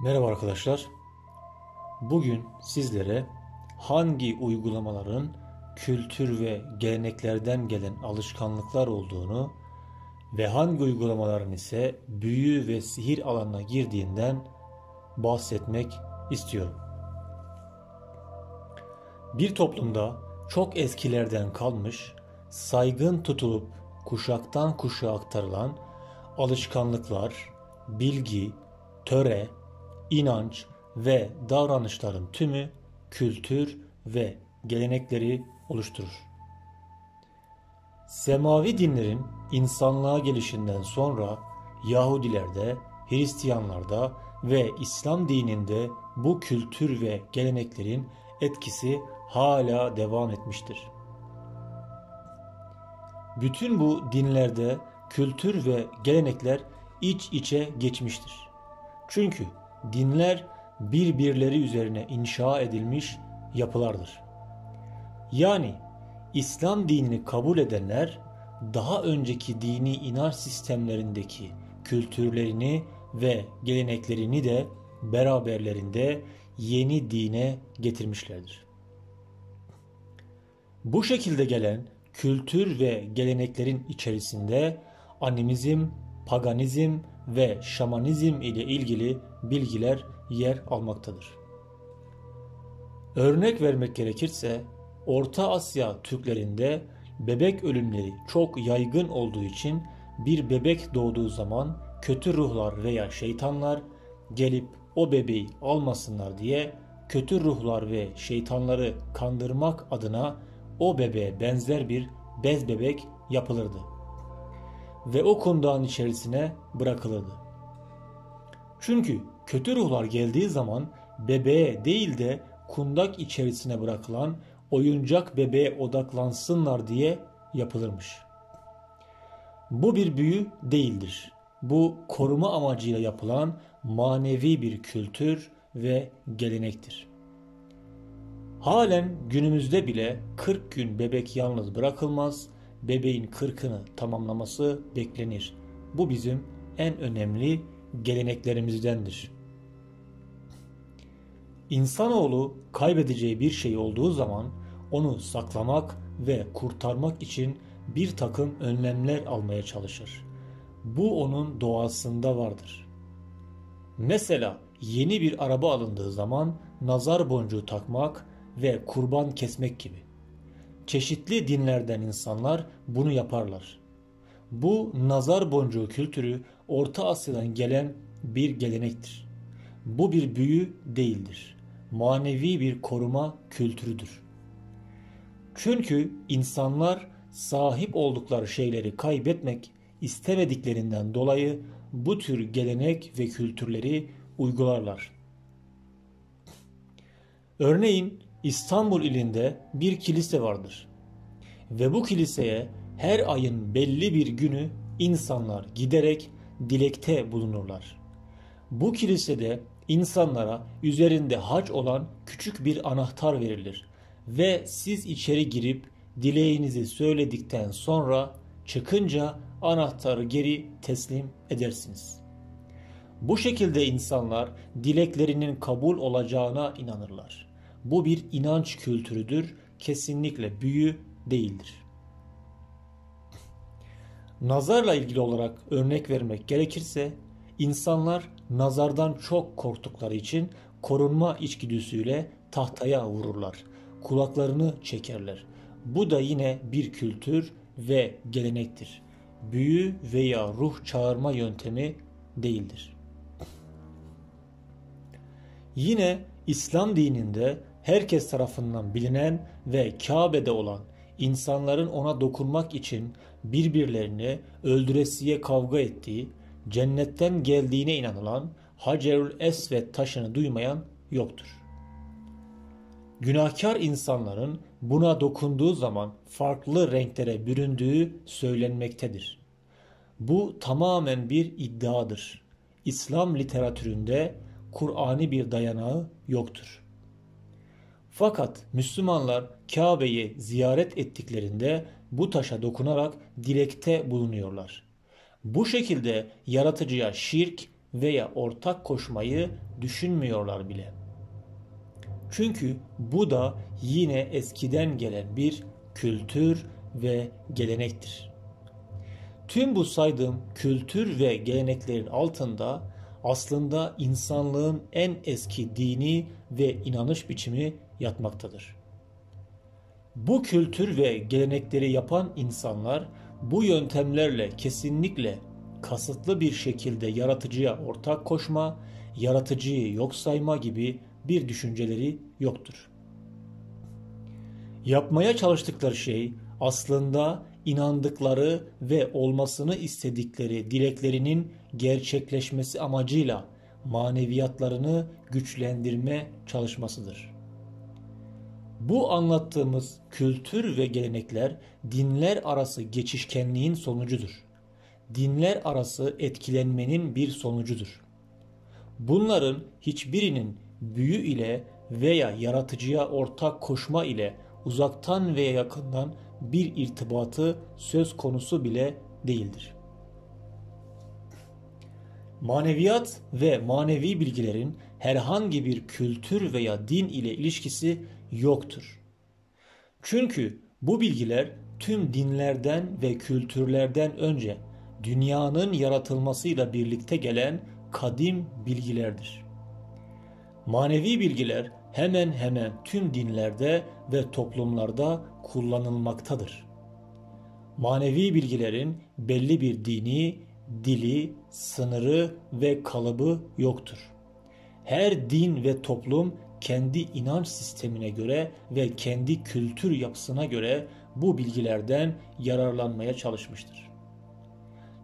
Merhaba arkadaşlar. Bugün sizlere hangi uygulamaların kültür ve geleneklerden gelen alışkanlıklar olduğunu ve hangi uygulamaların ise büyü ve sihir alanına girdiğinden bahsetmek istiyorum. Bir toplumda çok eskilerden kalmış, saygın tutulup kuşaktan kuşağa aktarılan alışkanlıklar, bilgi, töre, inanç ve davranışların tümü kültür ve gelenekleri oluşturur. Semavi dinlerin insanlığa gelişinden sonra Yahudilerde, Hristiyanlarda ve İslam dininde bu kültür ve geleneklerin etkisi hala devam etmiştir. Bütün bu dinlerde kültür ve gelenekler iç içe geçmiştir. Çünkü dinler birbirleri üzerine inşa edilmiş yapılardır. Yani İslam dinini kabul edenler daha önceki dini inanç sistemlerindeki kültürlerini ve geleneklerini de beraberlerinde yeni dine getirmişlerdir. Bu şekilde gelen kültür ve geleneklerin içerisinde animizm, paganizm ve şamanizm ile ilgili bilgiler yer almaktadır. Örnek vermek gerekirse Orta Asya Türklerinde bebek ölümleri çok yaygın olduğu için bir bebek doğduğu zaman kötü ruhlar veya şeytanlar gelip o bebeği almasınlar diye kötü ruhlar ve şeytanları kandırmak adına o bebeğe benzer bir bez bebek yapılırdı ve o kundağın içerisine bırakılırdı. Çünkü kötü ruhlar geldiği zaman bebeğe değil de kundak içerisine bırakılan oyuncak bebeğe odaklansınlar diye yapılırmış. Bu bir büyü değildir. Bu koruma amacıyla yapılan manevi bir kültür ve gelenektir. Halen günümüzde bile 40 gün bebek yalnız bırakılmaz, bebeğin 40'ını tamamlaması beklenir. Bu bizim en önemli geleneklerimizdendir. İnsanoğlu kaybedeceği bir şey olduğu zaman onu saklamak ve kurtarmak için bir takım önlemler almaya çalışır. Bu onun doğasında vardır. Mesela yeni bir araba alındığı zaman nazar boncuğu takmak ve kurban kesmek gibi. Çeşitli dinlerden insanlar bunu yaparlar. Bu nazar boncuğu kültürü Orta Asya'dan gelen bir gelenektir. Bu bir büyü değildir. Manevi bir koruma kültürüdür. Çünkü insanlar sahip oldukları şeyleri kaybetmek istemediklerinden dolayı bu tür gelenek ve kültürleri uygularlar. Örneğin İstanbul ilinde bir kilise vardır ve bu kiliseye her ayın belli bir günü insanlar giderek dilekte bulunurlar. Bu kilisede insanlara üzerinde haç olan küçük bir anahtar verilir ve siz içeri girip dileğinizi söyledikten sonra çıkınca anahtarı geri teslim edersiniz. Bu şekilde insanlar dileklerinin kabul olacağına inanırlar. Bu bir inanç kültürüdür, kesinlikle büyü değildir. Nazarla ilgili olarak örnek vermek gerekirse, insanlar nazardan çok korktukları için korunma içgüdüsüyle tahtaya vururlar, kulaklarını çekerler. Bu da yine bir kültür ve gelenektir. Büyü veya ruh çağırma yöntemi değildir. Yine İslam dininde herkes tarafından bilinen ve Kabe'de olan insanların ona dokunmak için birbirlerini öldüresiye kavga ettiği, cennetten geldiğine inanılan Hacerül Esved taşını duymayan yoktur. Günahkar insanların buna dokunduğu zaman farklı renklere büründüğü söylenmektedir. Bu tamamen bir iddiadır. İslam literatüründe Kur'ani bir dayanağı yoktur. Fakat Müslümanlar Kabe'yi ziyaret ettiklerinde bu taşa dokunarak dilekte bulunuyorlar. Bu şekilde yaratıcıya şirk veya ortak koşmayı düşünmüyorlar bile. Çünkü bu da yine eskiden gelen bir kültür ve gelenektir. Tüm bu saydığım kültür ve geleneklerin altında aslında insanlığın en eski dini ve inanış biçimi yatmaktadır. Bu kültür ve gelenekleri yapan insanlar bu yöntemlerle kesinlikle kasıtlı bir şekilde yaratıcıya ortak koşma, yaratıcıyı yok sayma gibi bir düşünceleri yoktur. Yapmaya çalıştıkları şey aslında inandıkları ve olmasını istedikleri dileklerinin gerçekleşmesi amacıyla maneviyatlarını güçlendirme çalışmasıdır. Bu anlattığımız kültür ve gelenekler dinler arası geçişkenliğin sonucudur. Dinler arası etkilenmenin bir sonucudur. Bunların hiçbirinin büyü ile veya yaratıcıya ortak koşma ile uzaktan veya yakından bir irtibatı söz konusu bile değildir. Maneviyat ve manevi bilgilerin herhangi bir kültür veya din ile ilişkisi yoktur. Çünkü bu bilgiler tüm dinlerden ve kültürlerden önce dünyanın yaratılmasıyla birlikte gelen kadim bilgilerdir. Manevi bilgiler hemen hemen tüm dinlerde ve toplumlarda kullanılmaktadır. Manevi bilgilerin belli bir dini, dili, sınırı ve kalıbı yoktur. Her din ve toplum kendi inanç sistemine göre ve kendi kültür yapısına göre bu bilgilerden yararlanmaya çalışmıştır.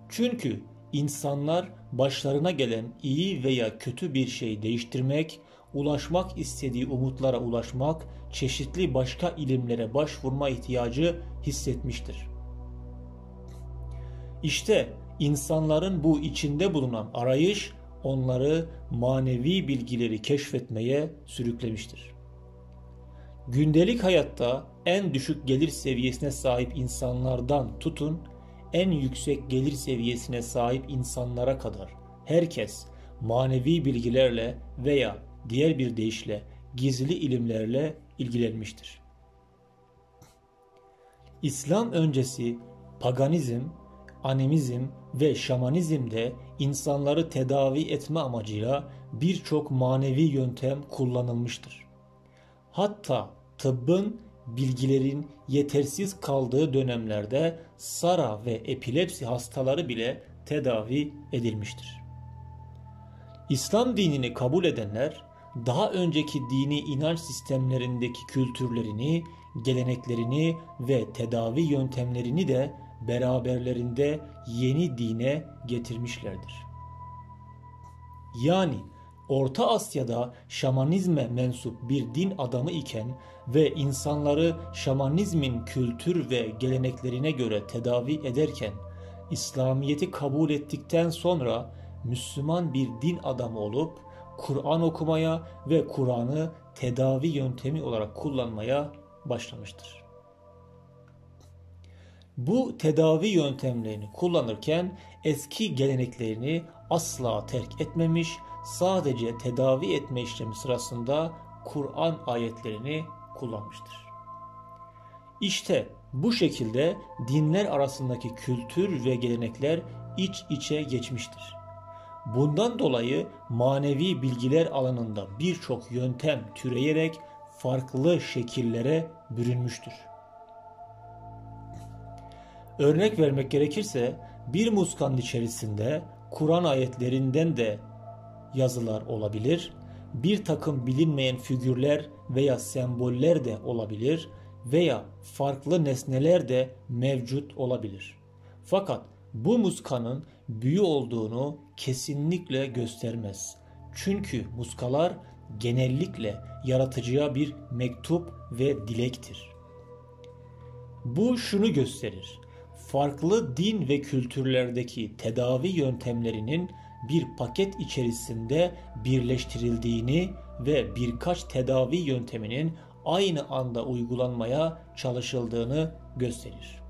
Çünkü insanlar başlarına gelen iyi veya kötü bir şey değiştirmek, ulaşmak istediği umutlara ulaşmak, çeşitli başka ilimlere başvurma ihtiyacı hissetmiştir. İşte insanların bu içinde bulunan arayış onları manevi bilgileri keşfetmeye sürüklemiştir. Gündelik hayatta en düşük gelir seviyesine sahip insanlardan tutun, en yüksek gelir seviyesine sahip insanlara kadar herkes manevi bilgilerle veya diğer bir deyişle gizli ilimlerle ilgilenmiştir. İslam öncesi paganizm, animizm ve şamanizmde insanları tedavi etme amacıyla birçok manevi yöntem kullanılmıştır. Hatta tıbbın bilgilerin yetersiz kaldığı dönemlerde SARA ve epilepsi hastaları bile tedavi edilmiştir. İslam dinini kabul edenler daha önceki dini inanç sistemlerindeki kültürlerini, geleneklerini ve tedavi yöntemlerini de beraberlerinde yeni dine getirmişlerdir. Yani Orta Asya'da şamanizme mensup bir din adamı iken ve insanları şamanizmin kültür ve geleneklerine göre tedavi ederken, İslamiyet'i kabul ettikten sonra Müslüman bir din adamı olup Kur'an okumaya ve Kur'an'ı tedavi yöntemi olarak kullanmaya başlamıştır. Bu tedavi yöntemlerini kullanırken eski geleneklerini asla terk etmemiş, sadece tedavi etme işlemi sırasında Kur'an ayetlerini kullanmıştır. İşte bu şekilde dinler arasındaki kültür ve gelenekler iç içe geçmiştir. Bundan dolayı manevi bilgiler alanında birçok yöntem türeyerek farklı şekillere bürünmüştür. Örnek vermek gerekirse bir muskanın içerisinde Kur'an ayetlerinden de yazılar olabilir, bir takım bilinmeyen figürler veya semboller de olabilir veya farklı nesneler de mevcut olabilir. Fakat bu muskanın büyü olduğunu kesinlikle göstermez. Çünkü muskalar genellikle yaratıcıya bir mektup ve dilektir. Bu şunu gösterir: farklı din ve kültürlerdeki tedavi yöntemlerinin bir paket içerisinde birleştirildiğini ve birkaç tedavi yönteminin aynı anda uygulanmaya çalışıldığını gösterir.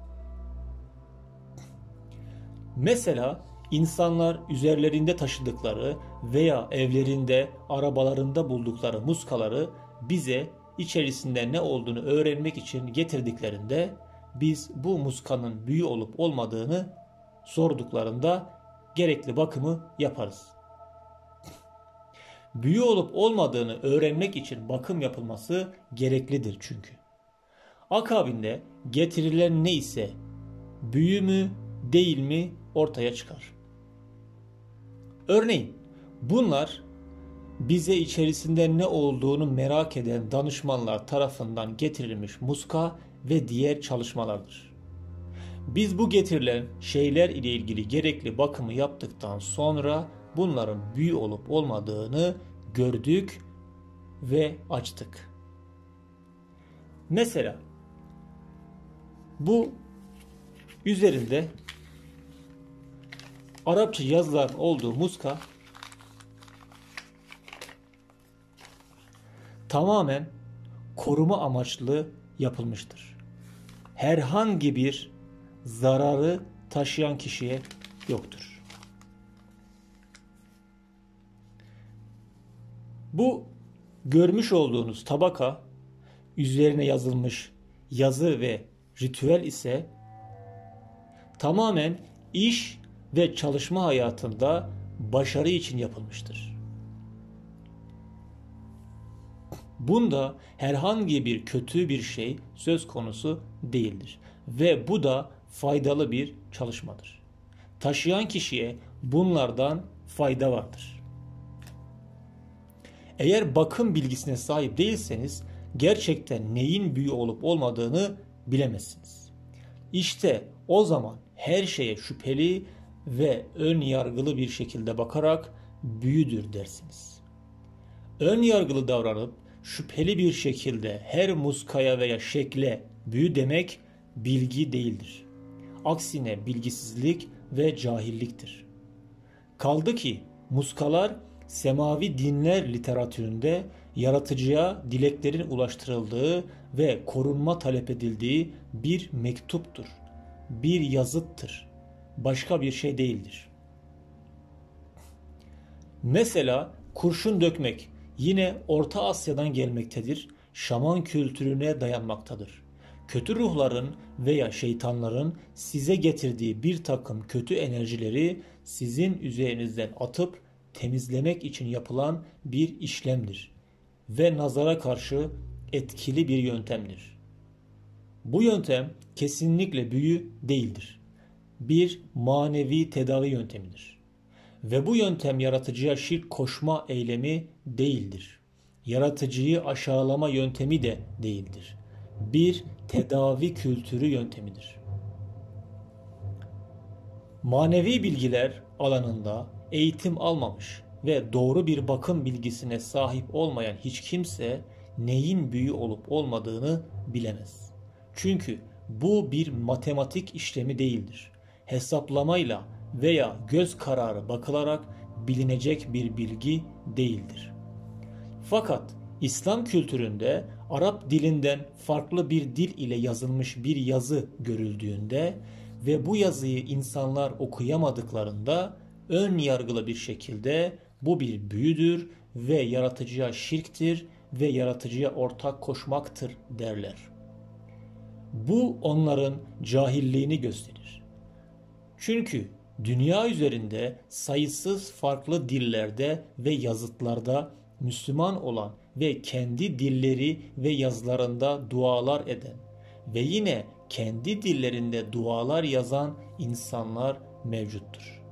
Mesela İnsanlar üzerlerinde taşıdıkları veya evlerinde, arabalarında buldukları muskaları bize içerisinde ne olduğunu öğrenmek için getirdiklerinde biz bu muskanın büyü olup olmadığını sorduklarında gerekli bakımı yaparız. Büyü olup olmadığını öğrenmek için bakım yapılması gereklidir çünkü. Akabinde getirilen neyse büyü mü değil mi ortaya çıkar. Örneğin bunlar bize içerisinde ne olduğunu merak eden danışmanlar tarafından getirilmiş muska ve diğer çalışmalardır. Biz bu getirilen şeyler ile ilgili gerekli bakımı yaptıktan sonra bunların büyü olup olmadığını gördük ve açtık. Mesela bu üzerinde Arapça yazıların olduğu muska tamamen koruma amaçlı yapılmıştır. Herhangi bir zararı taşıyan kişiye yoktur. Bu görmüş olduğunuz tabaka üzerine yazılmış yazı ve ritüel ise tamamen iş ve çalışma hayatında başarı için yapılmıştır. Bunda herhangi bir kötü bir şey söz konusu değildir ve bu da faydalı bir çalışmadır. Taşıyan kişiye bunlardan fayda vardır. Eğer bakım bilgisine sahip değilseniz gerçekten neyin büyü olup olmadığını bilemezsiniz. İşte o zaman her şeye şüpheli ve ön yargılı bir şekilde bakarak büyüdür dersiniz. Ön yargılı davranıp şüpheli bir şekilde her muskaya veya şekle büyü demek bilgi değildir. Aksine bilgisizlik ve cahilliktir. Kaldı ki muskalar semavi dinler literatüründe yaratıcıya dileklerin ulaştırıldığı ve korunma talep edildiği bir mektuptur. Bir yazıttır. Başka bir şey değildir. Mesela kurşun dökmek yine Orta Asya'dan gelmektedir. Şaman kültürüne dayanmaktadır. Kötü ruhların veya şeytanların size getirdiği bir takım kötü enerjileri sizin üzerinizden atıp temizlemek için yapılan bir işlemdir ve nazara karşı etkili bir yöntemdir. Bu yöntem kesinlikle büyü değildir. Bir manevi tedavi yöntemidir. Ve bu yöntem yaratıcıya şirk koşma eylemi değildir. Yaratıcıyı aşağılama yöntemi de değildir. Bir tedavi kültürü yöntemidir. Manevi bilgiler alanında eğitim almamış ve doğru bir bakım bilgisine sahip olmayan hiç kimse neyin büyü olup olmadığını bilemez. Çünkü bu bir matematik işlemi değildir. Hesaplamayla veya göz kararı bakılarak bilinecek bir bilgi değildir. Fakat İslam kültüründe Arap dilinden farklı bir dil ile yazılmış bir yazı görüldüğünde ve bu yazıyı insanlar okuyamadıklarında ön yargılı bir şekilde bu bir büyüdür ve yaratıcıya şirktir ve yaratıcıya ortak koşmaktır derler. Bu onların cahilliğini gösterir. Çünkü dünya üzerinde sayısız farklı dillerde ve yazıtlarda Müslüman olan ve kendi dilleri ve yazılarında dualar eden ve yine kendi dillerinde dualar yazan insanlar mevcuttur.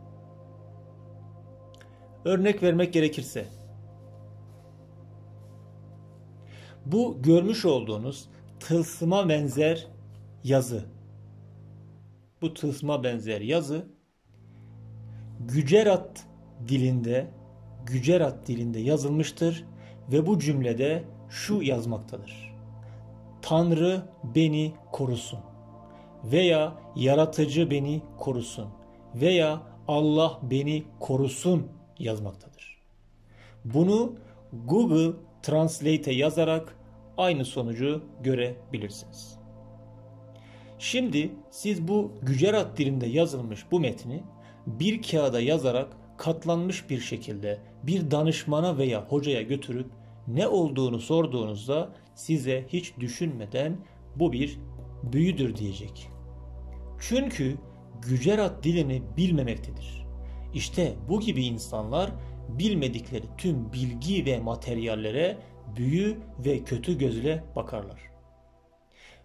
Örnek vermek gerekirse, bu görmüş olduğunuz tılsıma benzer yazı, Gücerat dilinde yazılmıştır ve bu cümlede şu yazmaktadır: Tanrı beni korusun veya yaratıcı beni korusun veya Allah beni korusun yazmaktadır. Bunu Google Translate'e yazarak aynı sonucu görebilirsiniz. Şimdi siz bu Gücerat dilinde yazılmış bu metni bir kağıda yazarak katlanmış bir şekilde bir danışmana veya hocaya götürüp ne olduğunu sorduğunuzda size hiç düşünmeden bu bir büyüdür diyecek. Çünkü Gücerat dilini bilmemektedir. İşte bu gibi insanlar bilmedikleri tüm bilgi ve materyallere büyü ve kötü gözle bakarlar.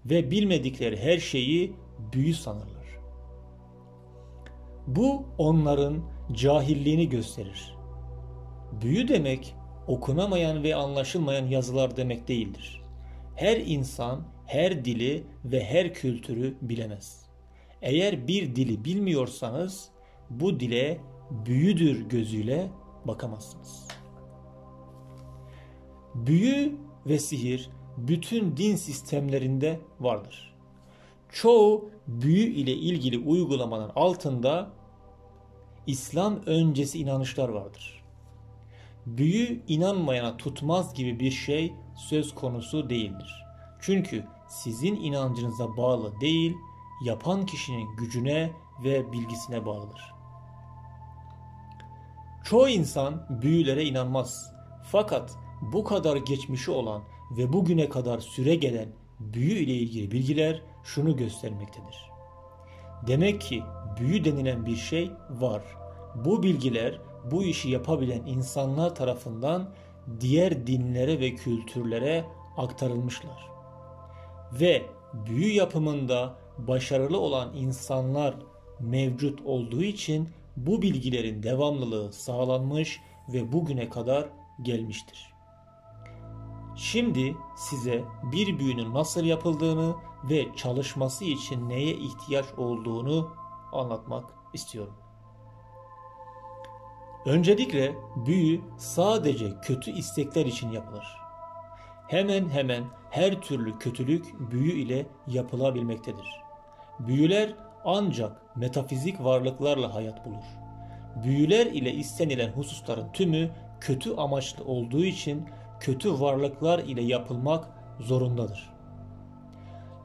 Ve bilmedikleri her şeyi büyü sanırlar. Bu onların cahilliğini gösterir. Büyü demek okunamayan ve anlaşılmayan yazılar demek değildir. Her insan her dili ve her kültürü bilemez. Eğer bir dili bilmiyorsanız bu dile büyüdür gözüyle bakamazsınız. Büyü ve sihir bütün din sistemlerinde vardır. Çoğu büyü ile ilgili uygulamanın altında İslam öncesi inanışlar vardır. Büyü inanmayana tutmaz gibi bir şey söz konusu değildir. Çünkü sizin inancınıza bağlı değil, yapan kişinin gücüne ve bilgisine bağlıdır. Çoğu insan büyülere inanmaz. Fakat bu kadar geçmişi olan ve bugüne kadar süre gelen büyü ile ilgili bilgiler şunu göstermektedir. Demek ki büyü denilen bir şey var. Bu bilgiler bu işi yapabilen insanlar tarafından diğer dinlere ve kültürlere aktarılmışlar. Ve büyü yapımında başarılı olan insanlar mevcut olduğu için bu bilgilerin devamlılığı sağlanmış ve bugüne kadar gelmiştir. Şimdi size bir büyünün nasıl yapıldığını ve çalışması için neye ihtiyaç olduğunu anlatmak istiyorum. Öncelikle büyü sadece kötü istekler için yapılır. Hemen hemen her türlü kötülük büyü ile yapılabilmektedir. Büyüler ancak metafizik varlıklarla hayat bulur. Büyüler ile istenilen hususların tümü kötü amaçlı olduğu için kötü varlıklar ile yapılmak zorundadır.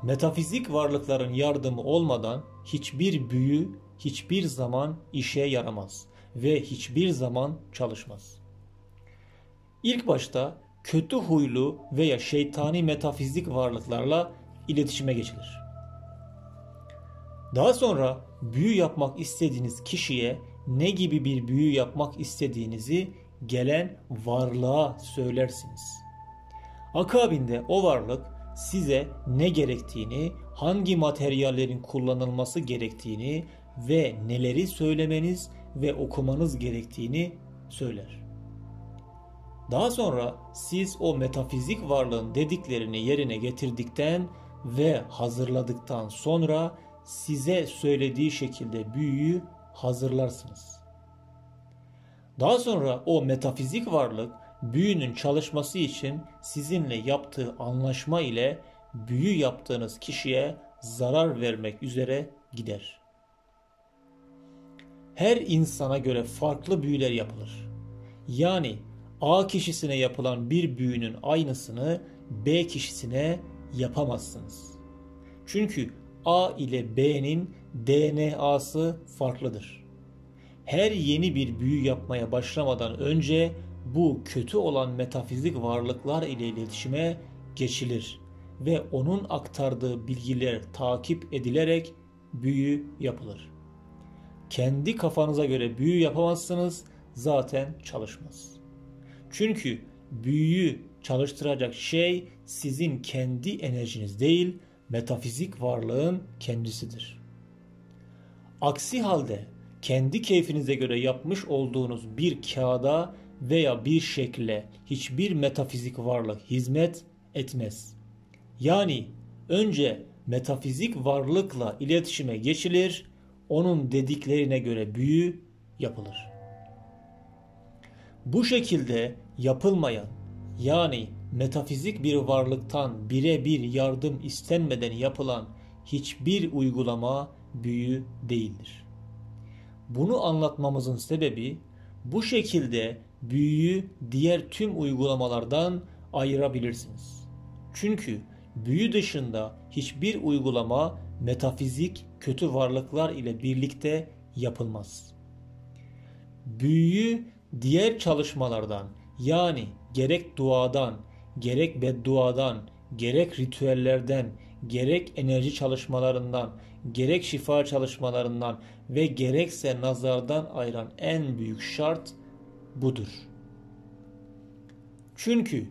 Metafizik varlıkların yardımı olmadan hiçbir büyü hiçbir zaman işe yaramaz ve hiçbir zaman çalışmaz. İlk başta kötü huylu veya şeytani metafizik varlıklarla iletişime geçilir. Daha sonra büyü yapmak istediğiniz kişiye ne gibi bir büyü yapmak istediğinizi gelen varlığa söylersiniz. Akabinde o varlık size ne gerektiğini, hangi materyallerin kullanılması gerektiğini ve neleri söylemeniz ve okumanız gerektiğini söyler. Daha sonra siz o metafizik varlığın dediklerini yerine getirdikten ve hazırladıktan sonra size söylediği şekilde büyüyü hazırlarsınız. Daha sonra o metafizik varlık büyünün çalışması için sizinle yaptığı anlaşma ile büyü yaptığınız kişiye zarar vermek üzere gider. Her insana göre farklı büyüler yapılır. Yani A kişisine yapılan bir büyünün aynısını B kişisine yapamazsınız. Çünkü A ile B'nin DNA'sı farklıdır. Her yeni bir büyü yapmaya başlamadan önce bu kötü olan metafizik varlıklar ile iletişime geçilir ve onun aktardığı bilgiler takip edilerek büyü yapılır. Kendi kafanıza göre büyü yapamazsınız, zaten çalışmaz. Çünkü büyüyü çalıştıracak şey sizin kendi enerjiniz değil, metafizik varlığın kendisidir. Aksi halde kendi keyfinize göre yapmış olduğunuz bir kağıda veya bir şekle hiçbir metafizik varlık hizmet etmez. Yani önce metafizik varlıkla iletişime geçilir, onun dediklerine göre büyü yapılır. Bu şekilde yapılmayan, yani metafizik bir varlıktan birebir yardım istenmeden yapılan hiçbir uygulama büyü değildir. Bunu anlatmamızın sebebi bu şekilde büyüyü diğer tüm uygulamalardan ayırabilirsiniz. Çünkü büyü dışında hiçbir uygulama metafizik kötü varlıklar ile birlikte yapılmaz. büyüyü diğer çalışmalardan, yani gerek duadan, gerek bedduadan, gerek ritüellerden, gerek enerji çalışmalarından, gerek şifa çalışmalarından ve gerekse nazardan ayıran en büyük şart budur. Çünkü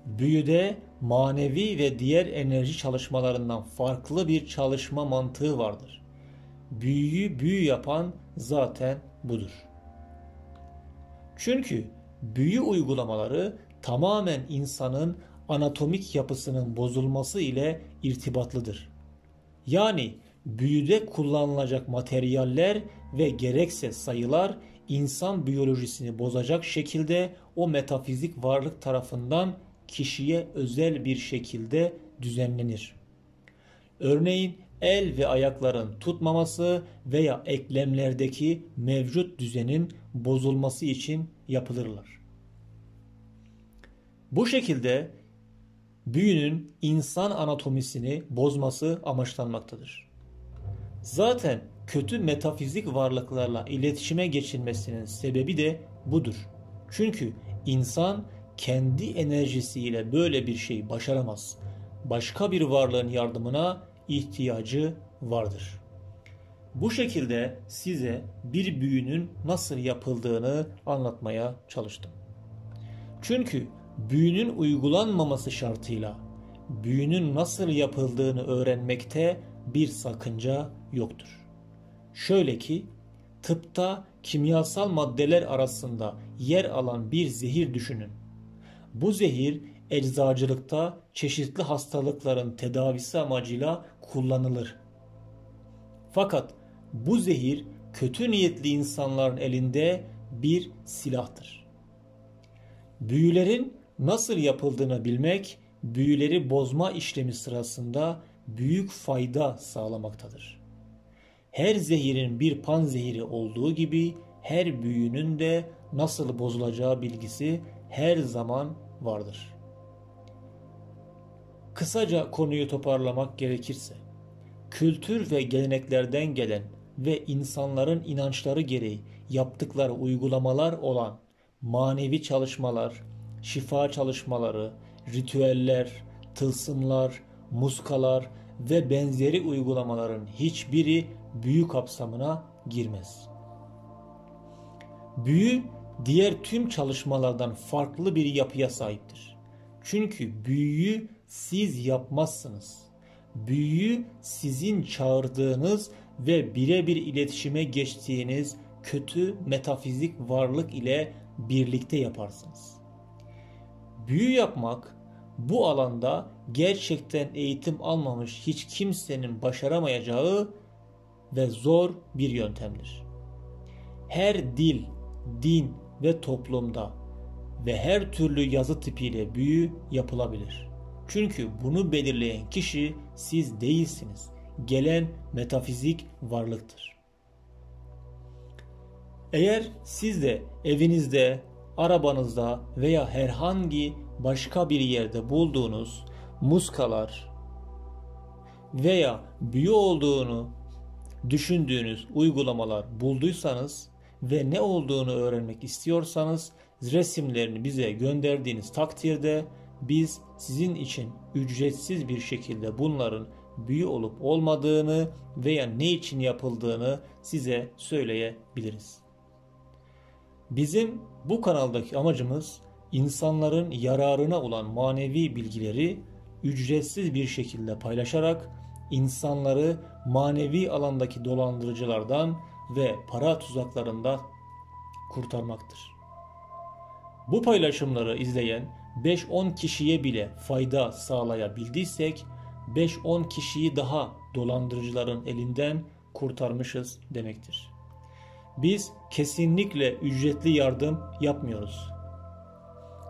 büyüde manevi ve diğer enerji çalışmalarından farklı bir çalışma mantığı vardır. Büyüyü büyü yapan zaten budur. Çünkü büyü uygulamaları tamamen insanın anatomik yapısının bozulması ile irtibatlıdır. Yani büyüde kullanılacak materyaller ve gerekse sayılar insan biyolojisini bozacak şekilde o metafizik varlık tarafından kişiye özel bir şekilde düzenlenir. Örneğin el ve ayakların tutmaması veya eklemlerdeki mevcut düzenin bozulması için yapılırlar. Bu şekilde büyünün insan anatomisini bozması amaçlanmaktadır. Zaten kötü metafizik varlıklarla iletişime geçilmesinin sebebi de budur. Çünkü insan kendi enerjisiyle böyle bir şey başaramaz. Başka bir varlığın yardımına ihtiyacı vardır. Bu şekilde size bir büyünün nasıl yapıldığını anlatmaya çalıştım. Çünkü büyünün uygulanmaması şartıyla büyünün nasıl yapıldığını öğrenmekte bir sakınca yoktur. Şöyle ki, tıpta kimyasal maddeler arasında yer alan bir zehir düşünün. Bu zehir eczacılıkta çeşitli hastalıkların tedavisi amacıyla kullanılır. Fakat bu zehir kötü niyetli insanların elinde bir silahtır. Büyülerin nasıl yapıldığını bilmek, büyüleri bozma işlemi sırasında büyük fayda sağlamaktadır. Her zehirin bir panzehiri olduğu gibi her büyünün de nasıl bozulacağı bilgisi her zaman vardır. Kısaca konuyu toparlamak gerekirse, kültür ve geleneklerden gelen ve insanların inançları gereği yaptıkları uygulamalar olan manevi çalışmalar, şifa çalışmaları, ritüeller, tılsımlar, muskalar ve benzeri uygulamaların hiçbiri büyü kapsamına girmez. Büyü diğer tüm çalışmalardan farklı bir yapıya sahiptir. Çünkü büyüyü siz yapmazsınız. Büyüyü sizin çağırdığınız ve birebir iletişime geçtiğiniz kötü metafizik varlık ile birlikte yaparsınız. Büyü yapmak bu alanda gerçekten eğitim almamış hiç kimsenin başaramayacağı ve zor bir yöntemdir. Her dil, din ve toplumda ve her türlü yazı tipiyle büyü yapılabilir. Çünkü bunu belirleyen kişi siz değilsiniz. Gelen metafizik varlıktır. Eğer siz de evinizde, arabanızda veya herhangi başka bir yerde bulduğunuz muskalar veya büyü olduğunu düşündüğünüz uygulamalar bulduysanız ve ne olduğunu öğrenmek istiyorsanız resimlerini bize gönderdiğiniz takdirde biz sizin için ücretsiz bir şekilde bunların büyü olup olmadığını veya ne için yapıldığını size söyleyebiliriz. Bizim bu kanaldaki amacımız insanların yararına olan manevi bilgileri ücretsiz bir şekilde paylaşarak insanları manevi alandaki dolandırıcılardan ve para tuzaklarından kurtarmaktır. Bu paylaşımları izleyen 5-10 kişiye bile fayda sağlayabildiysek 5-10 kişiyi daha dolandırıcıların elinden kurtarmışız demektir. Biz kesinlikle ücretli yardım yapmıyoruz.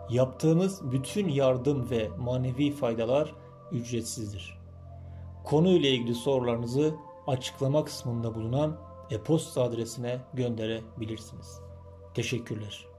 Yaptığımız bütün yardım ve manevi faydalar ücretsizdir. Konuyla ilgili sorularınızı açıklama kısmında bulunan e-posta adresine gönderebilirsiniz. Teşekkürler.